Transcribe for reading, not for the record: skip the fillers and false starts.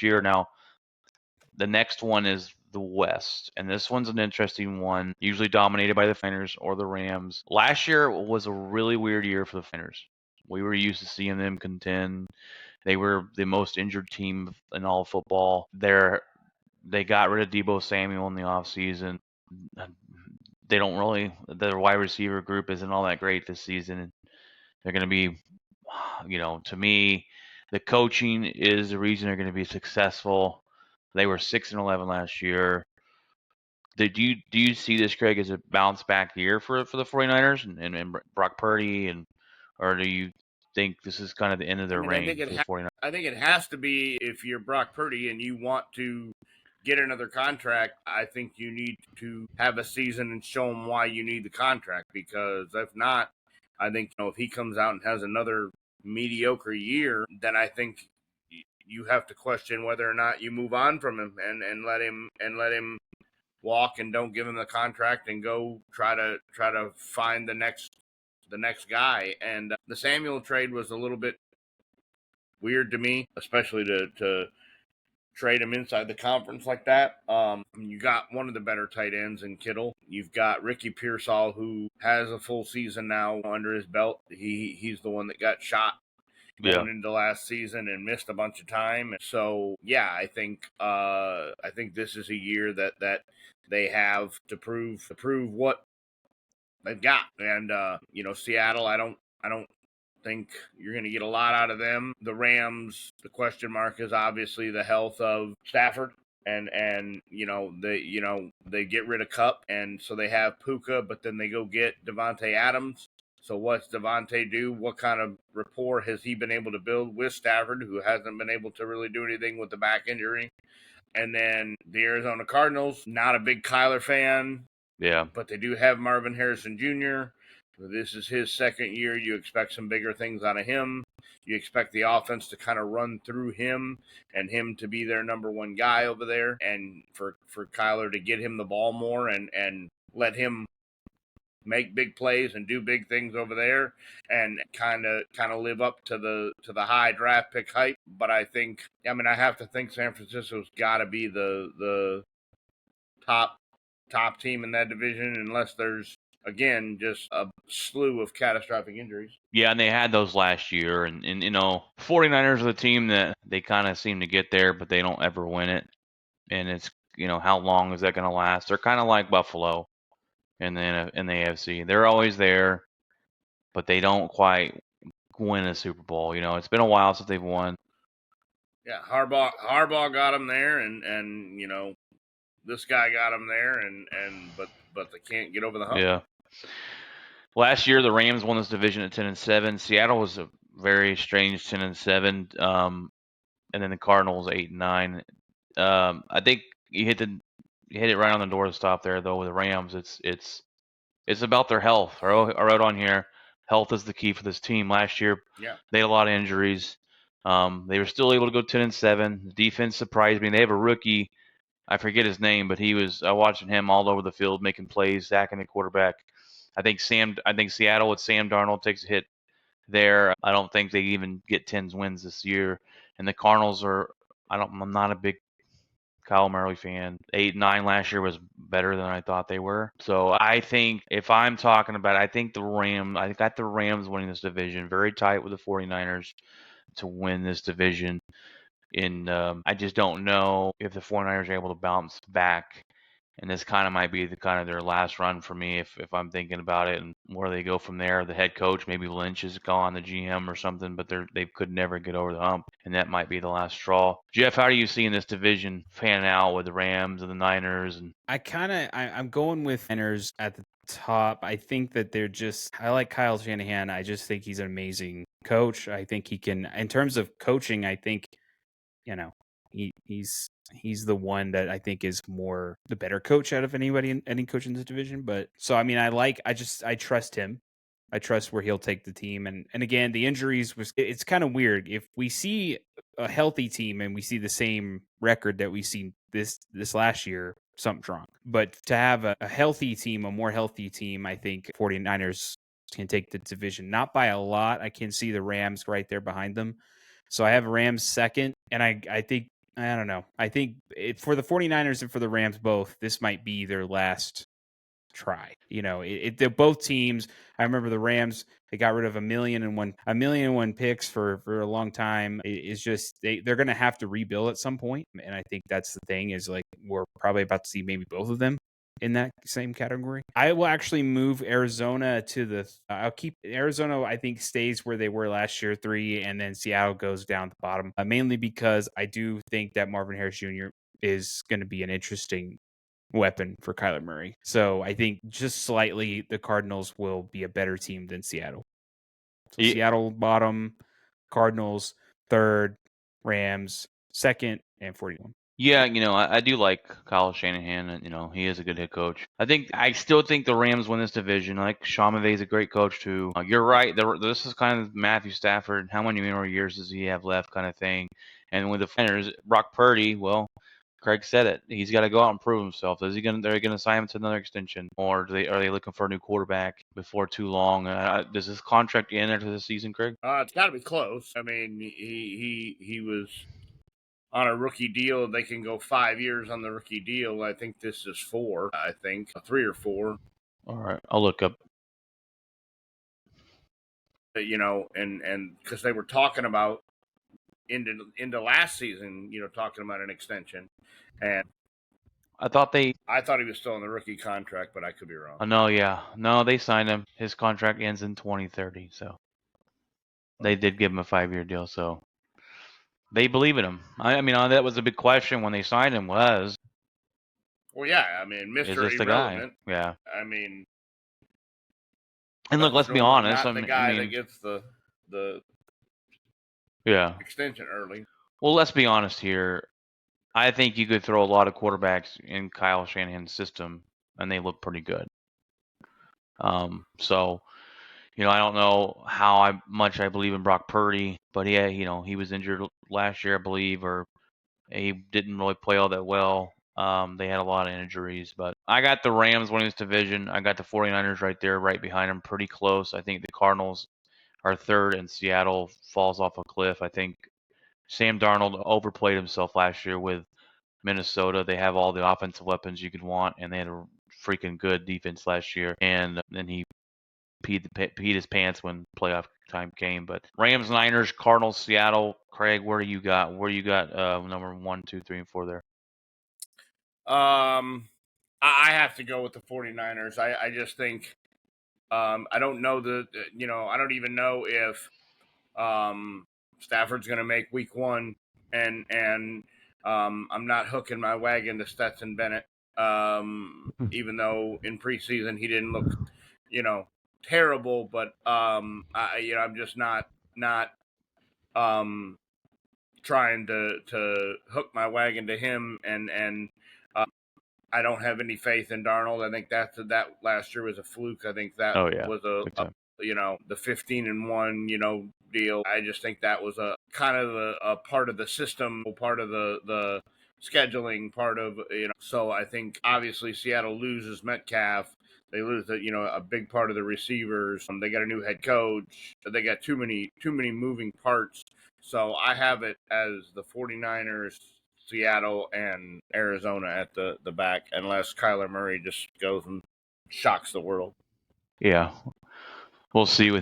year. Now, the next one is the West, and this one's an interesting one, usually dominated by the Niners or the Rams. Last year was a really weird year for the Niners. We were used to seeing them contend. They were the most injured team in all of football. They got rid of Deebo Samuel in the offseason. Their wide receiver group isn't all that great this season. They're going to be, to me, the coaching is the reason they're going to be successful. They were 6-11 last year. Do you see this, Craig, as a bounce back year for the 49ers and Brock Purdy, or do you think this is kind of the end of their reign for the 49ers? I think it has to be if you're Brock Purdy and you want to get another contract. I think you need to have a season and show him why you need the contract, because if not, I think if he comes out and has another mediocre year, then I think you have to question whether or not you move on from him and let him walk and don't give him the contract and go try to find the next guy. And the Samuel trade was a little bit weird to me, especially to trade him inside the conference like that. You got one of the better tight ends in Kittle. You've got Ricky Pearsall, who has a full season now under his belt. He's the one that got shot going into last season and missed a bunch of time. So yeah, I think this is a year that they have to prove what they've got. And Seattle, I don't think you're going to get a lot out of them. The Rams, the question mark is obviously the health of Stafford. And they get rid of Kupp, and so they have Puka, but then they go get Devontae Adams. So what's Devontae do? What kind of rapport has he been able to build with Stafford, who hasn't been able to really do anything with the back injury? And then the Arizona Cardinals, not a big Kyler fan. Yeah. But they do have Marvin Harrison Jr. This is his second year. You expect some bigger things out of him. You expect the offense to kind of run through him and him to be their number one guy over there, and for Kyler to get him the ball more and let him make big plays and do big things over there, and kind of live up to the high draft pick hype. But I have to think San Francisco's got to be the top team in that division, unless there's again just a slew of catastrophic injuries. Yeah, and they had those last year, and 49ers are the team that they kind of seem to get there, but they don't ever win it. And it's how long is that going to last? They're kind of like Buffalo in the AFC. They're always there, but they don't quite win a Super Bowl. It's been a while since they've won. Yeah, Harbaugh got them there, and this guy got them there, but they can't get over the hump. Yeah. Last year, the Rams won this division at 10-7. Seattle was a very strange 10-7, and then the Cardinals 8-9. I think you hit it right on the door to stop there, though. With the Rams, it's about their health. I wrote on here, health is the key for this team. Last year, they had a lot of injuries. They were still able to go 10-7. The defense surprised me. They have a rookie, I forget his name, but I watching him all over the field making plays, sacking the quarterback. I think Seattle with Sam Darnold takes a hit there. I don't think they even get 10 wins this year. And the Cardinals I'm not a big Kyle Murray fan. 8-9 last year was better than I thought they were. So I think if I'm talking about, I got the Rams winning this division, very tight with the 49ers to win this division. I just don't know if the 49ers are able to bounce back. And this kind of might be their last run for me if I'm thinking about it, and where they go from there. The head coach, maybe Lynch, is gone, the GM or something, but they could never get over the hump, and that might be the last straw. Jeff, how are you seeing this division panning out with the Rams and the Niners? And I'm going with Niners at the top. I think that I like Kyle Shanahan. I just think he's an amazing coach. I think he can, in terms of coaching, I think, he's the one that I think is more the better coach out of any coach in this division. But so I trust him. I trust where he'll take the team. And again, the injuries it's kind of weird. If we see a healthy team and we see the same record that we see this last year, something's wrong. But to have a healthy team, a more healthy team, I think 49ers can take the division. Not by a lot. I can see the Rams right there behind them. So I have Rams second, and I think I don't know. I think for the 49ers and for the Rams both, this might be their last try. They're both teams. I remember the Rams, they got rid of a million and one picks for a long time. It's just they're going to have to rebuild at some point, and I think that's the thing is like we're probably about to see maybe both of them in that same category. I will actually move Arizona to the. I'll keep Arizona. I think stays where they were last year, 3, and then Seattle goes down the bottom. Mainly because I do think that Marvin Harris Jr. is going to be an interesting weapon for Kyler Murray. So I think just slightly the Cardinals will be a better team than Seattle. So Yeah, Seattle bottom, Cardinals third, Rams second, and 41. yeah, I do like Kyle Shanahan, and he is a good head coach. I still think the Rams win this division. Like Sean McVay's a great coach too. You're right. This is kind of Matthew Stafford. How many more years does he have left, kind of thing. And with the Fenders, Brock Purdy, well, Craig said it. He's got to go out and prove himself. They're gonna sign him to another extension, or are they looking for a new quarterback before too long? Does this contract end after the season, Craig? It's got to be close. I mean, he was on a rookie deal. They can go 5 years on the rookie deal. I think this is 4. I think 3 or 4. All right, I'll look up. And because they were talking about into last season, talking about an extension, and I thought he was still on the rookie contract, but I could be wrong. No, they signed him. His contract ends in 2030, so they did give him a 5-year deal. So they believe in him. I mean, that was a big question when they signed him. Was Well, yeah, I mean, is Mr. this the guy? Irrelevant. Yeah. I mean, And look, let's be normally honest. not the guy that gets the yeah. extension early. Well, let's be honest here. I think you could throw a lot of quarterbacks in Kyle Shanahan's system, and they look pretty good. So I don't know how much I believe in Brock Purdy, but yeah, he was injured last year, I believe, or he didn't really play all that well. They had a lot of injuries, but I got the Rams winning this division. I got the 49ers right there, right behind them, pretty close. I think the Cardinals are third, and Seattle falls off a cliff. I think Sam Darnold overplayed himself last year with Minnesota. They have all the offensive weapons you could want, and they had a freaking good defense last year. And then he peed his pants when playoff time came. But Rams, Niners, Cardinals, Seattle. Craig, where do you got? Number 1, 2, 3, and 4 there? I have to go with the 49ers. I just think I don't know I don't even know if Stafford's going to make week 1, and I'm not hooking my wagon to Stetson Bennett. Even though in preseason he didn't look, terrible, but I'm just not trying to hook my wagon to him, and I don't have any faith in Darnold. I think that last year was a fluke. I think that was the 15-1 deal. I just think that was a kind of a part of the system, part of the scheduling, part of So I think obviously Seattle loses Metcalf. They lose a big part of the receivers. They got a new head coach. They got too many moving parts. So I have it as the 49ers, Seattle, and Arizona at the back, unless Kyler Murray just goes and shocks the world. Yeah, we'll see with